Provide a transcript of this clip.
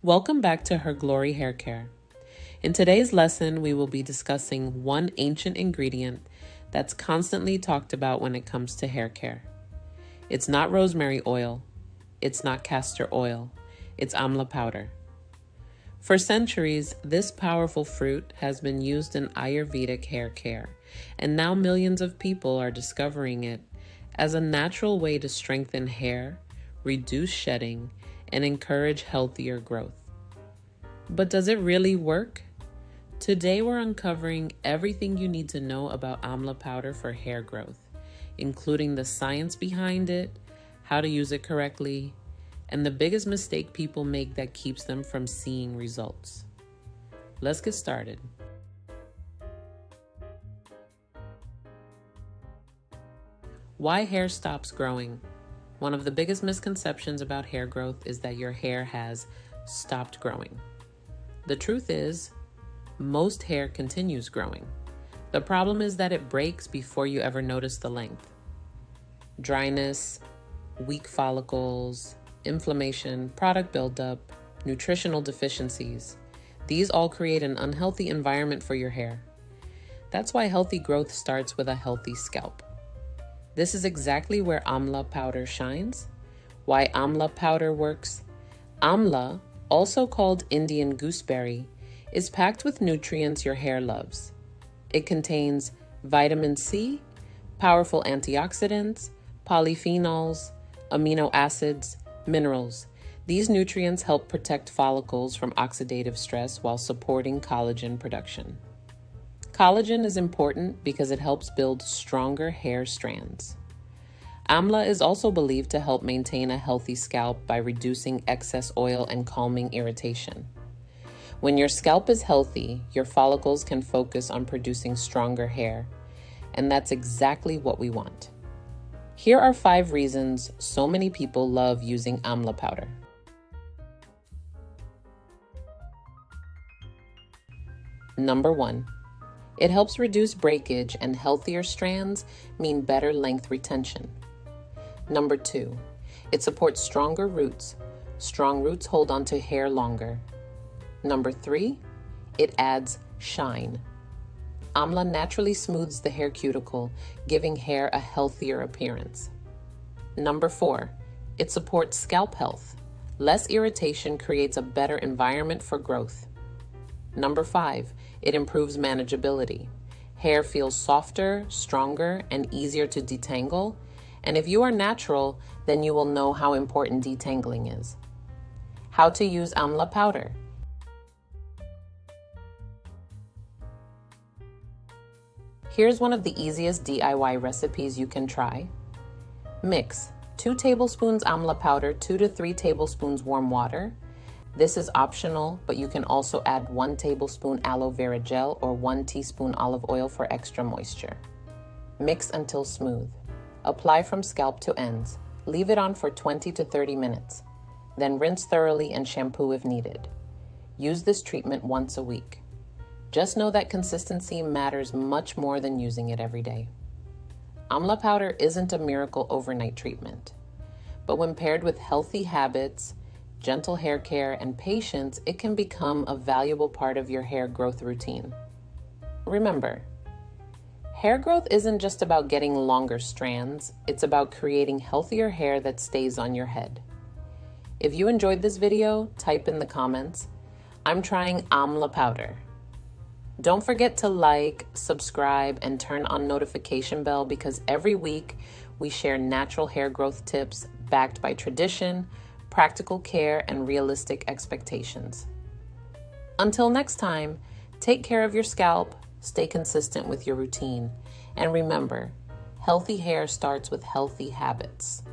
Welcome back to Her Glory Hair Care. In today's lesson, we will be discussing one ancient ingredient that's constantly talked about when it comes to hair care. It's not rosemary oil, it's not castor oil, it's amla powder. For centuries, this powerful fruit has been used in Ayurvedic hair care, and now millions of people are discovering it as a natural way to strengthen hair, reduce shedding, and encourage healthier growth. But does it really work? Today we're uncovering everything you need to know about amla powder for hair growth, including the science behind it, how to use it correctly, and the biggest mistake people make that keeps them from seeing results. Let's get started. Why hair stops growing? One of the biggest misconceptions about hair growth is that your hair has stopped growing. The truth is, most hair continues growing. The problem is that it breaks before you ever notice the length. Dryness, weak follicles, inflammation, product buildup, nutritional deficiencies. These all create an unhealthy environment for your hair. That's why healthy growth starts with a healthy scalp. This is exactly where amla powder shines. Why amla powder works. Amla, also called Indian gooseberry, is packed with nutrients your hair loves. It contains vitamin C, powerful antioxidants, polyphenols, amino acids, minerals. These nutrients help protect follicles from oxidative stress while supporting collagen production. Collagen is important because it helps build stronger hair strands. Amla is also believed to help maintain a healthy scalp by reducing excess oil and calming irritation. When your scalp is healthy, your follicles can focus on producing stronger hair, and that's exactly what we want. Here are 5 reasons so many people love using amla powder. Number 1, it helps reduce breakage, and healthier strands mean better length retention. Number 2, it supports stronger roots. Strong roots hold onto hair longer. Number 3, it adds shine. Amla naturally smooths the hair cuticle, giving hair a healthier appearance. Number 4, it supports scalp health. Less irritation creates a better environment for growth. Number 5, it improves manageability. Hair feels softer, stronger, and easier to detangle. And if you are natural, then you will know how important detangling is. How to use amla powder. Here's one of the easiest DIY recipes you can try. Mix 2 tablespoons amla powder, 2 to 3 tablespoons warm water. This is optional, but you can also add 1 tablespoon aloe vera gel or 1 teaspoon olive oil for extra moisture. Mix until smooth. Apply from scalp to ends. Leave it on for 20 to 30 minutes. Then rinse thoroughly and shampoo if needed. Use this treatment once a week. Just know that consistency matters much more than using it every day. Amla powder isn't a miracle overnight treatment, but when paired with healthy habits, gentle hair care, and patience, it can become a valuable part of your hair growth routine. Remember, hair growth isn't just about getting longer strands, it's about creating healthier hair that stays on your head. If you enjoyed this video, type in the comments, "I'm trying amla powder." Don't forget to like, subscribe, and turn on notification bell because every week we share natural hair growth tips backed by tradition, practical care, and realistic expectations. Until next time, take care of your scalp, stay consistent with your routine, and remember, healthy hair starts with healthy habits.